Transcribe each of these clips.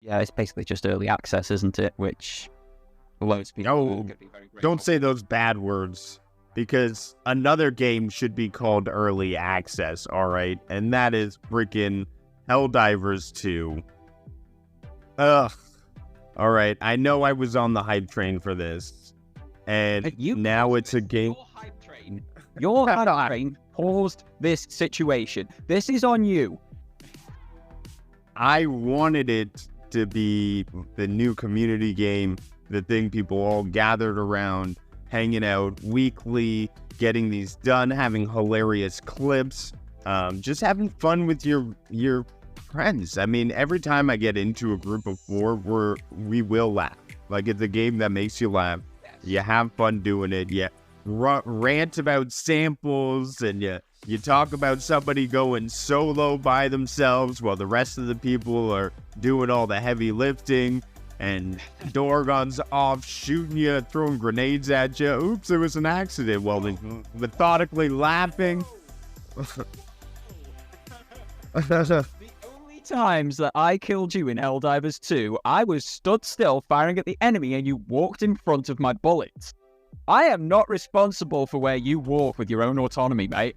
Yeah, it's basically just early access, isn't it? Which loads of people are going to be very grateful. Don't say those bad words, because another game should be called early access, all right? And that is freaking Helldivers 2. Ugh. All right, I know I was on the hype train for this, and now it's a game. Your hype train caused this situation. This is on you. I wanted it to be the new community game, the thing people all gathered around, hanging out weekly, getting these done, having hilarious clips, just having fun with your friends. I mean, every time I get into a group of 4, we will laugh. Like, it's a game that makes you laugh. You have fun doing it. You rant about samples, and you talk about somebody going solo by themselves while the rest of the people are doing all the heavy lifting, and Dorgon's off shooting you, throwing grenades at you. Oops, it was an accident. Well, they methodically laughing. The only times that I killed you in Helldivers 2, I was stood still firing at the enemy and you walked in front of my bullets. I am not responsible for where you walk with your own autonomy, mate.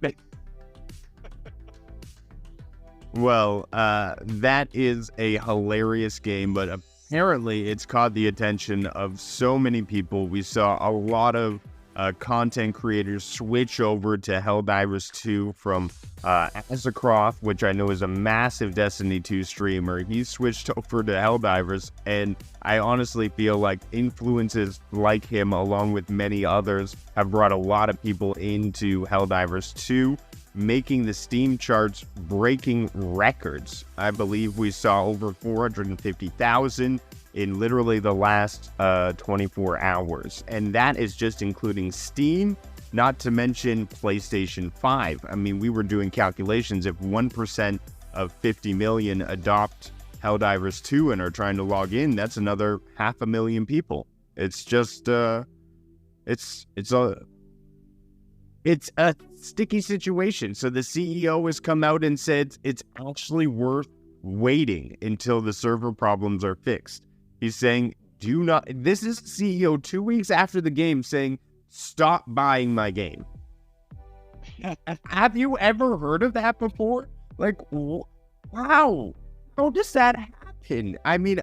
Well, that is a hilarious game, but apparently it's caught the attention of so many people. We saw a lot of content creators switch over to Helldivers 2 from Azzacroft, which I know is a massive Destiny 2 streamer. He switched over to Helldivers, and I honestly feel like influences like him, along with many others, have brought a lot of people into Helldivers 2, making the Steam charts, breaking records. I believe we saw over 450,000 in literally the last 24 hours. And that is just including Steam, not to mention PlayStation 5. I mean, we were doing calculations. If 1% of 50 million adopt Helldivers 2 and are trying to log in, that's another 500,000 people. It's just, it's a sticky situation. So the CEO has come out and said it's actually worth waiting until the server problems are fixed. He's saying, this is CEO 2 weeks after the game saying, stop buying my game. Have you ever heard of that before? Like, wow, how does that happen? I mean,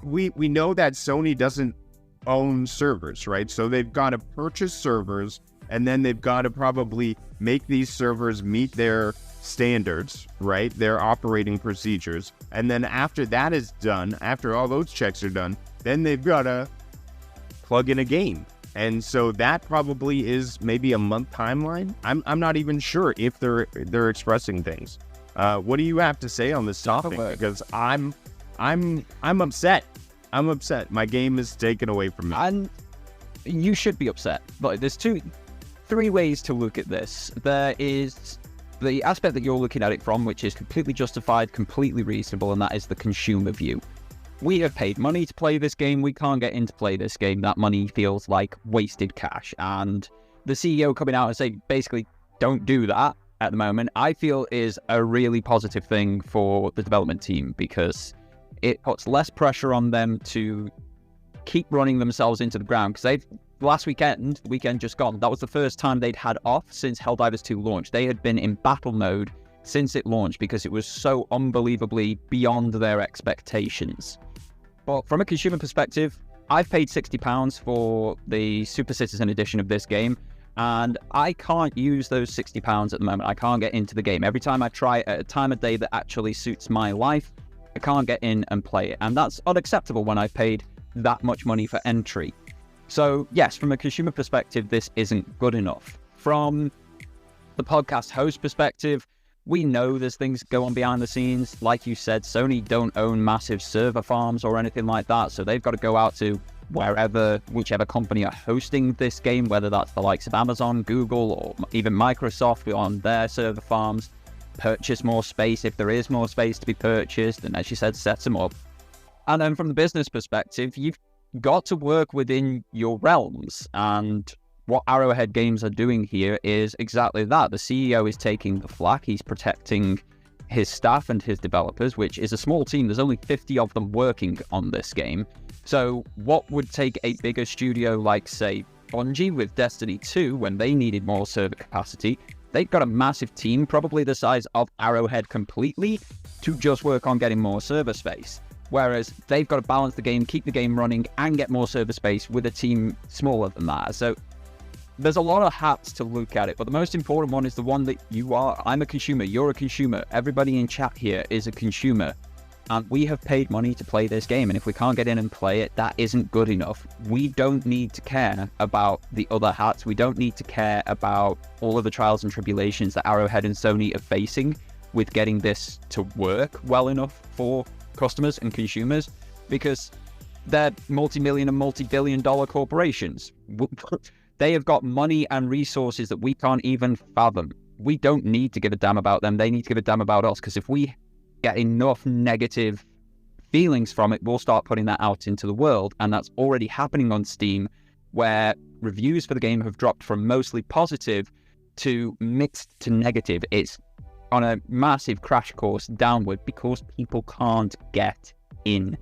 we know that Sony doesn't own servers, right? So they've got to purchase servers, and then they've got to probably make these servers meet their standards, right? Their operating procedures. And then after that is done, after all those checks are done, then they've got to plug in a game. And so that probably is maybe a month timeline. I'm not even sure if they're expressing things. What do you have to say on this topic? Because I'm upset. I'm upset. My game is taken away from me. And you should be upset. But there's three ways to look at this. There is the aspect that you're looking at it from, which is completely justified, completely reasonable, and that is the consumer view. We have paid money to play this game. We can't get in to play this game. That money feels like wasted cash. And the CEO coming out and saying, basically, don't do that at the moment, I feel is a really positive thing for the development team, because it puts less pressure on them to keep running themselves into the ground. Because last weekend, the weekend just gone, that was the first time they'd had off since Helldivers 2 launched. They had been in battle mode since it launched because it was so unbelievably beyond their expectations. But from a consumer perspective, I've paid £60 for the Super Citizen edition of this game, and I can't use those £60 at the moment. I can't get into the game. Every time I try at a time of day that actually suits my life, I can't get in and play it. And that's unacceptable when I've paid that much money for entry. So yes, from a consumer perspective, this isn't good enough. From the podcast host perspective, we know there's things go on behind the scenes. Like you said, Sony don't own massive server farms or anything like that. So they've got to go out to whichever company are hosting this game, whether that's the likes of Amazon, Google, or even Microsoft on their server farms, purchase more space if there is more space to be purchased. And as you said, set them up. And then from the business perspective, you've got to work within your realms. And what Arrowhead Games are doing here is exactly that. The CEO is taking the flak. He's protecting his staff and his developers, which is a small team. There's only 50 of them working on this game. So what would take a bigger studio like, say, Bungie with Destiny 2 when they needed more server capacity? They've got a massive team, probably the size of Arrowhead completely, to just work on getting more server space. Whereas they've got to balance the game, keep the game running, and get more server space with a team smaller than that. So there's a lot of hats to look at it, but the most important one is the one that you are. I'm a consumer, you're a consumer, everybody in chat here is a consumer. And we have paid money to play this game, and if we can't get in and play it, that isn't good enough. We don't need to care about the other hats. We don't need to care about all of the trials and tribulations that Arrowhead and Sony are facing with getting this to work well enough for customers and consumers, because they're multi-million and multi-billion dollar corporations. They have got money and resources that we can't even fathom. We don't need to give a damn about them. They need to give a damn about us, because if we get enough negative feelings from it, we'll start putting that out into the world. And that's already happening on Steam, where reviews for the game have dropped from mostly positive to mixed to negative. It's on a massive crash course downward because people can't get in.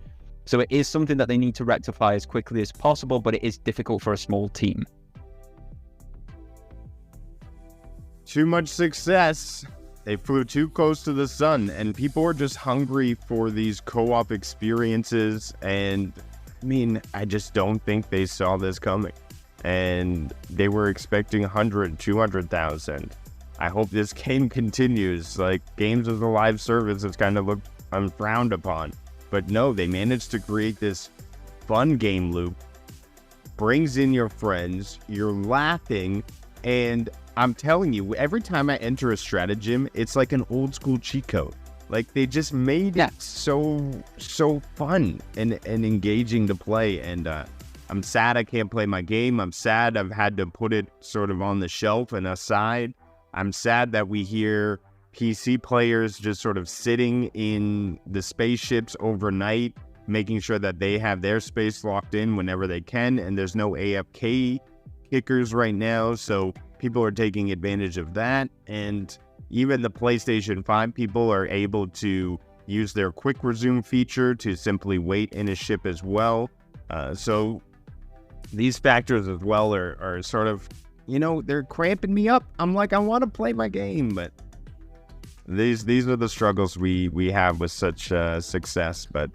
So it is something that they need to rectify as quickly as possible, but it is difficult for a small team. Too much success. They flew too close to the sun, and people are just hungry for these co-op experiences. And I mean, I just don't think they saw this coming. And they were expecting 100, 200,000. I hope this game continues. Like, games as a live service has kind of looked frowned upon. But no, they managed to create this fun game loop. Brings in your friends, you're laughing, and I'm telling you, every time I enter a stratagem, it's like an old school cheat code. Like, they just made it so fun and engaging to play. And I'm sad I can't play my game. I'm sad I've had to put it sort of on the shelf and aside. I'm sad that we hear PC players just sort of sitting in the spaceships overnight, making sure that they have their space locked in whenever they can. And there's no AFK kickers right now, so people are taking advantage of that. And even the PlayStation 5 people are able to use their quick resume feature to simply wait in a ship as well. So these factors as well are sort of, you know, they're cramping me up. I'm like, I want to play my game, but these are the struggles we have with such success. But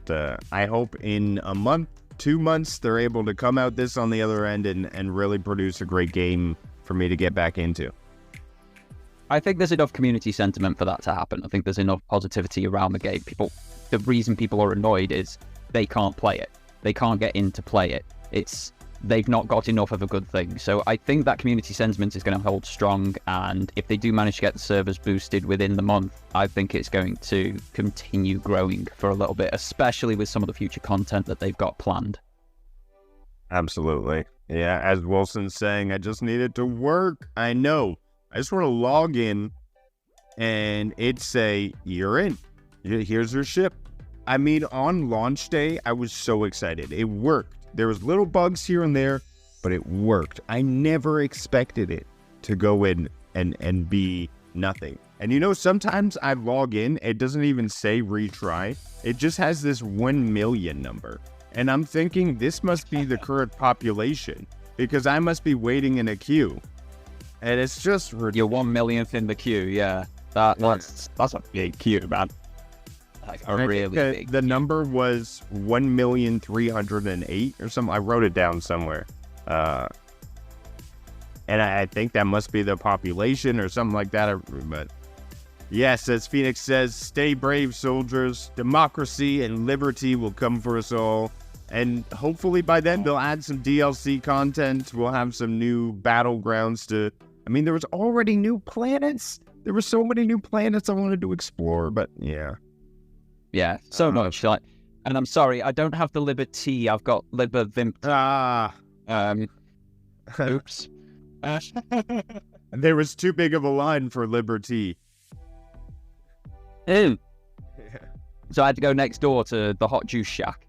I hope in a month, 2 months, they're able to come out this on the other end and really produce a great game for me to get back into. I think there's enough community sentiment for that to happen. I think there's enough positivity around the game. The reason people are annoyed is they can't play it. They can't get in to play it. They've not got enough of a good thing. So I think that community sentiment is going to hold strong. And if they do manage to get the servers boosted within the month, I think it's going to continue growing for a little bit, especially with some of the future content that they've got planned. Absolutely. Yeah, as Wilson's saying, I just need it to work. I know. I just want to log in and it say, you're in. Here's your ship. I mean, on launch day, I was so excited. It worked. There was little bugs here and there, but it worked. I never expected it to go in and be nothing. And you know, sometimes I log in, it doesn't even say retry. It just has this 1 million number. And I'm thinking this must be the current population because I must be waiting in a queue. And it's just ridiculous. You're 1 millionth in the queue, yeah. That's a big queue, man. Like a really big the number was 1,308,000 or something. I wrote it down somewhere. And I think that must be the population or something like that. But yes, as Phoenix says, stay brave, soldiers. Democracy and liberty will come for us all. And hopefully by then they'll add some DLC content. We'll have some new battlegrounds to... I mean, there was already new planets. There were so many new planets I wanted to explore, but yeah. Yeah, so much. Like, and I'm sorry, I don't have the Liberty. I've got Libervimp. Oops. There was too big of a line for Liberty. Ew. So I had to go next door to the Hot Juice Shack.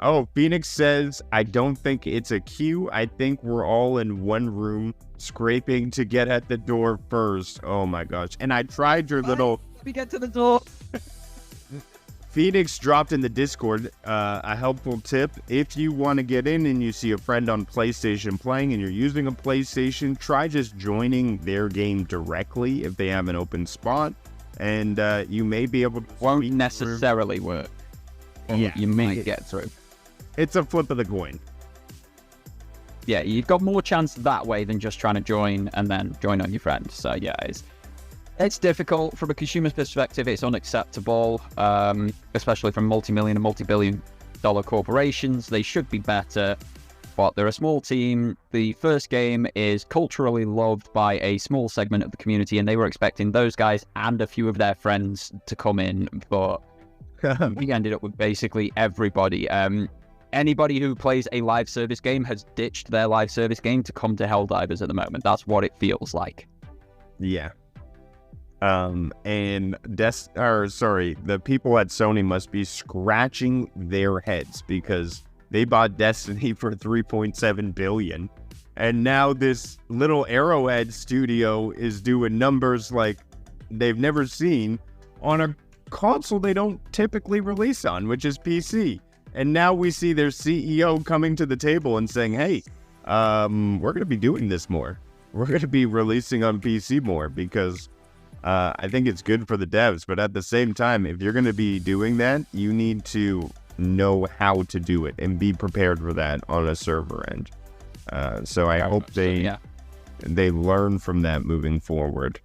Oh, Phoenix says, I don't think it's a queue. I think we're all in one room scraping to get at the door first. Oh my gosh. And I tried your little... Let me get to the door. Phoenix dropped in the Discord a helpful tip. If you want to get in and you see a friend on PlayStation playing and you're using a PlayStation, try just joining their game directly if they have an open spot. And you may be able to... Won't necessarily work. Yeah, you may get through. It's a flip of the coin. Yeah, you've got more chance that way than just trying to join and then join on your friend. So yeah, it's difficult from a consumer's perspective. It's unacceptable, especially from multi-million and multi-billion-dollar corporations. They should be better, but they're a small team. The first game is culturally loved by a small segment of the community, and they were expecting those guys and a few of their friends to come in, but we ended up with basically everybody. Anybody who plays a live service game has ditched their live service game to come to Helldivers at the moment. That's what it feels like. Yeah. And the people at Sony must be scratching their heads because they bought Destiny for $3.7 billion. And now this little Arrowhead studio is doing numbers like they've never seen on a console they don't typically release on, which is PC. And now we see their CEO coming to the table and saying, hey, we're going to be doing this more. We're going to be releasing on PC more because I think it's good for the devs. But at the same time, if you're going to be doing that, you need to know how to do it and be prepared for that on a server end. So I hope they learn from that moving forward.